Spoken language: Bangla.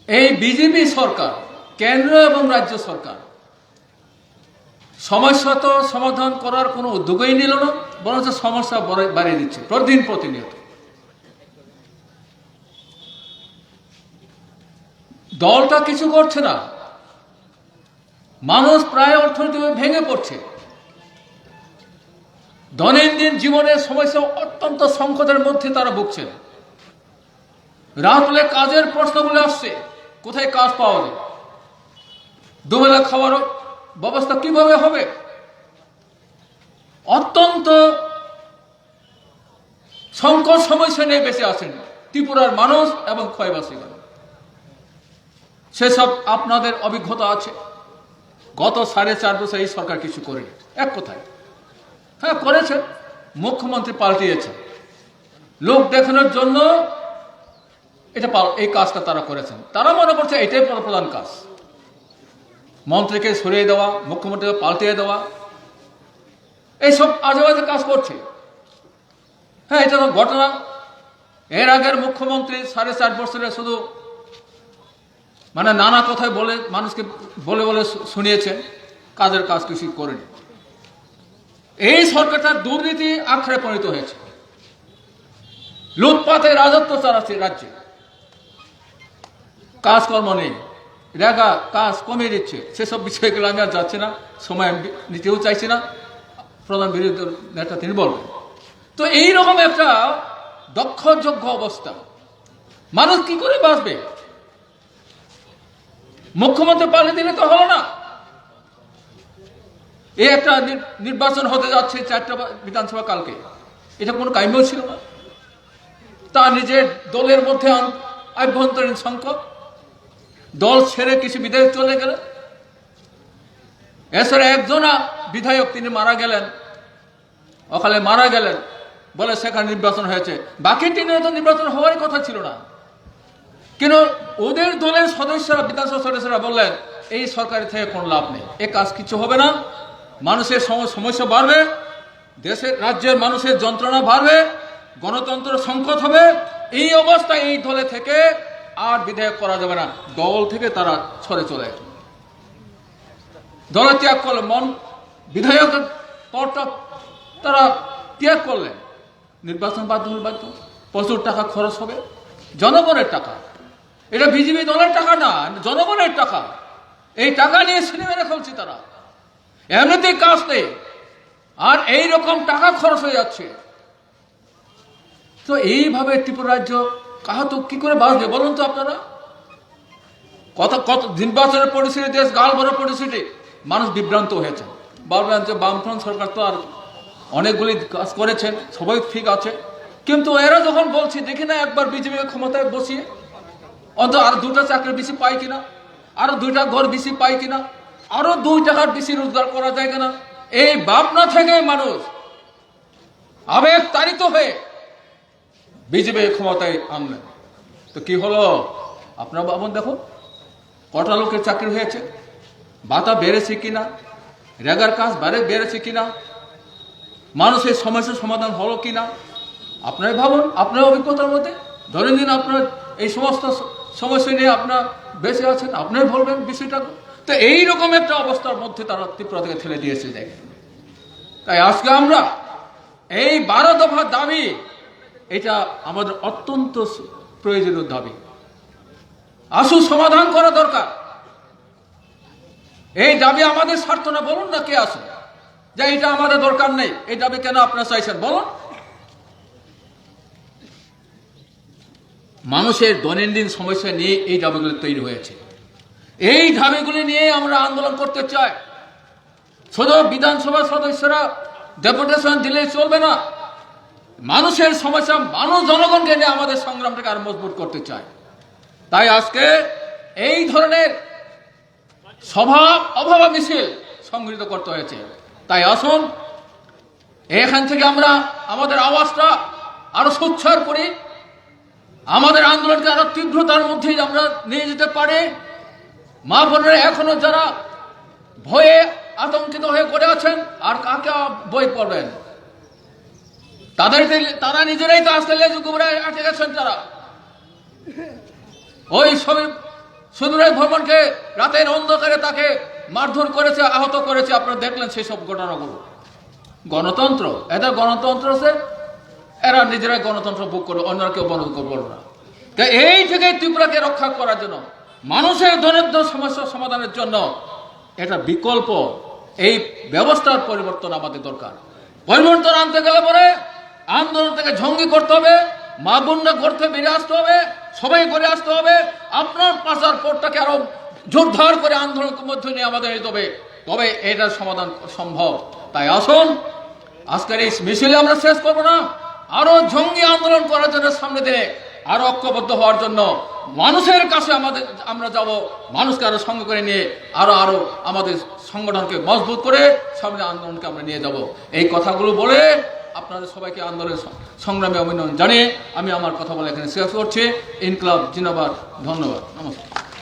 এই বিজেপি সরকার কেন্দ্র এবং রাজ্য সরকার সমস্যা তো সমাধান করার কোনো উদ্যোগই নিল না, বরঞ্চ সমস্যা বাড়িয়ে দিচ্ছে প্রতিনিয়ত। দলটা কিছু করছে না, মানুষ প্রায় অর্থনৈতিকভাবে ভেঙে পড়ছে, দৈনন্দিন জীবনের সমস্যা অত্যন্ত সংকটের মধ্যে তারা ভুগছেন। রাত হলে কাজের প্রশ্নগুলো আসছে, কোথায় কাজ পাওয়া যায়, দুবেলা খাওয়ার ব্যবস্থা কিভাবে হবে, অত্যন্ত সংকট সমস্যা নিয়ে বেঁচে আছেন ত্রিপুরার মানুষ এবং ক্ষয়বাসীগণ। সেসব আপনাদের অভিজ্ঞতা আছে। গত 4.5 বছর এই সরকার কিছু করেনি, এক কথায়। হ্যাঁ করেছে, মুখ্যমন্ত্রী পাল্টিয়েছে, লোক দেখানোর জন্য এই কাজটা তারা করেছেন। তারা মনে করছে এটাই প্রধান কাজ, মন্ত্রীকে সরিয়ে দেওয়া, মুখ্যমন্ত্রীকে পাল্টিয়ে দেওয়া, এইসব আজেবাজে কাজ করছে। হ্যাঁ এটা তো ঘটনা। এর আগের মুখ্যমন্ত্রী 4.5 বছরে শুধু নানা কথায় বলে মানুষকে বলে শুনিয়েছেন, কাজের কাজ কিছু করেনি। এই সরকারটা দুর্নীতি আখড়ে পরিণত হয়েছে, লুটপাতে রাজত্ব চালাচ্ছে রাজ্যে, কাজকর্ম নেই, রেগা কাজ কমিয়ে দিচ্ছে। সেসব বিষয়গুলো আমি আর যাচ্ছি না, সময় নিতেও চাইছি না, প্রধান বিরোধী নেতা তিনি বলবেন। তো এইরকম একটা দক্ষযোগ্য অবস্থা, মানুষ কি করে বাঁচবে? মুখ্যমন্ত্রী পাল্টে দিলে তো হলো না। এই একটা নির্বাচন হতে যাচ্ছে 4টা বিধানসভা কালকে, এটা কোনো কাম্য ছিল না। তার নিজের দলের মধ্যে আভ্যন্তরীণ সংকট, দল ছেড়ে কিছু বিদেশে চলে গেলেন। এছাড়া একজনা বিধায়ক তিনি মারা গেলেন, অকালে মারা গেলেন বলে সেখানে নির্বাচন হয়েছে। বাকি 3 তো নির্বাচন হওয়ারই কথা ছিল না। কিন্তু ওদের দলের সদস্যরা, বিধানসভা সদস্যরা বললেন এই সরকারের থেকে কোনো লাভ নেই, এ কাজ কিছু হবে না, মানুষের সমস্যা বাড়বে, দেশের রাজ্যের মানুষের যন্ত্রণা বাড়বে, গণতন্ত্র সংকট হবে। এই অবস্থায় এই দলে থেকে আর বিধায়ক করা যাবে না। দল থেকে তারা সরে চলে দলে ত্যাগ করলেন, বিধায়কের পদটা তারা ত্যাগ করলেন। নির্বাচন বাধ্য প্রচুর টাকা খরচ হবে, জনগণের টাকা, এটা বিজেপি দলের টাকা না, জনগণের টাকা। এই টাকা নিয়ে সিনেমা খেলছে তারা, এমনিতেই কাজ নেই, আর এইরকম টাকা খরচ হয়ে যাচ্ছে। তো এইভাবে ত্রিপুরা রাজ্য কাহাতো কি করে বাঁচবে বলুন তো আপনারা? কত নির্বাচনের পরিস্থিতি, দেশ গাল বড় পরিস্থিতি, মানুষ বিভ্রান্ত হয়েছে। বামফ্রন্ট সরকার তো আর অনেকগুলি কাজ করেছেন, সবাই ঠিক আছে, কিন্তু এরা যখন বলছে দেখি না একবার বিজেপি ক্ষমতায় বসিয়ে অন্তত আর 2টা চাকরি বেশি পায় কিনা, আরো 2টা ঘর বেশি পায় কিনা, আরো 2 টাকার বেশি রোজগার করা যায় কিনা, এই ভাবনা থেকে মানুষ আবেগ তাড়িত হয়ে বিজেপি ক্ষমতায় আনলেন। তো কি হলো আপনারা ভাবুন, দেখো কটা লোকের চাকরি হয়েছে, ভাতা বেড়েছে কিনা, রেগার কাজ বেড়েছে কিনা, মানুষের সমস্যার সমাধান হলো কিনা, আপনারাই ভাবুন। আপনার অভিজ্ঞতার মধ্যে ধরে নিন আপনার এই সমস্ত সমস্যা নিয়ে আপনার বেঁচে আছেন, আপনারাই বলবেন বিষয়টা। তো এইরকম একটা অবস্থার মধ্যে তারা ত্রিপুরা থেকে ঠেলে দিয়েছে যায়। তাই আজকে আমরা এই 12 দফা দাবি, এটা আমাদের অত্যন্ত প্রয়োজনীয় দাবি, আসু সমাধান করা দরকার। এই দাবি আমাদের স্বার্থ না, বলুন না কে আছে যে এটা আমাদের দরকার নেই, এই দাবি কেন আপনারা চাইছেন বলুন। মানুষের দৈনন্দিন সমস্যা নিয়ে এই দাবিগুলি তৈরি হয়েছে, এই দাবিগুলি নিয়ে আমরা আন্দোলন করতে চাই। শুধু বিধানসভা সদস্যরা ডেপুটেশন দিলে চলবে না, মানুষের সমস্যা, মানুষ জনগণকে নিয়ে আমাদের সংগ্রামটাকে আরো মজবুত করতে চায়। তাই আজকে এই ধরনের অভাবা মিছিল সংগঠিত করতে হয়েছে। তাই আসুন এখান থেকে আমরা আমাদের আওয়াজটা আরো সোচ্চার করি, আমাদের আন্দোলনকে আরো তীব্রতার মধ্যে আমরা নিয়ে যেতে পারি। মা বোনেরা এখনো যারা ভয়ে আতঙ্কিত হয়ে পড়ে আছেন, আর কাকে বই পড়বেন, তারা নিজেরাই তো আজকে লেজু গুবরায় আটকে গেছেন। তারা ওই সবই সুন্দরাই ভবনকে রাতের অন্ধকারে তাকে মারধর করেছে, আহত করেছে, আপনারা দেখলেন সেই সব ঘটনাগুলো। গণতন্ত্র, এদের গণতন্ত্র আছে, এরা নিজেরাই গণতন্ত্র ভোগ করবে, অন্যরা কেউ বন্ধ করবে না। এই থেকে ত্রিপুরাকে রক্ষা করার জন্য, মানুষের দরিদ্র সমস্যা সমাধানের জন্য এটা বিকল্প এই ব্যবস্থার পরিবর্তন আমাদের দরকার। পরিবর্তন আনতে গেলে পরে আন্দোলন থেকে ঝঙ্গি করতে হবে, মা বোনরা করতে বেরিয়ে আসতে হবে, সবাই করে আসতে হবে। আপনার পাচার পথটাকে আরো জোরদার করে আন্দোলনের মধ্যে নিয়ে আমাদের যেতে হবে, তবে এটার সমাধান সম্ভব। তাই আসুন, আজকের এই মিছিলে আমরা শেষ করবো না, আরো জঙ্গি আন্দোলন করার জন্য সামনে দিনে আরো ঐক্যবদ্ধ হওয়ার জন্য মানুষের কাছে আমরা যাব, মানুষকে আরো সঙ্গে করে নিয়ে আরো আমাদের সংগঠনকে মজবুত করে সামনে আন্দোলনকে আমরা নিয়ে যাব। এই কথাগুলো বলে আপনাদের সবাইকে আন্দোলনের সংগ্রামে অভিনন্দন জানিয়ে আমি আমার কথা বলে এখানে শেষ করছি। ইনকলাব জিন্দাবাদ। ধন্যবাদ, নমস্কার।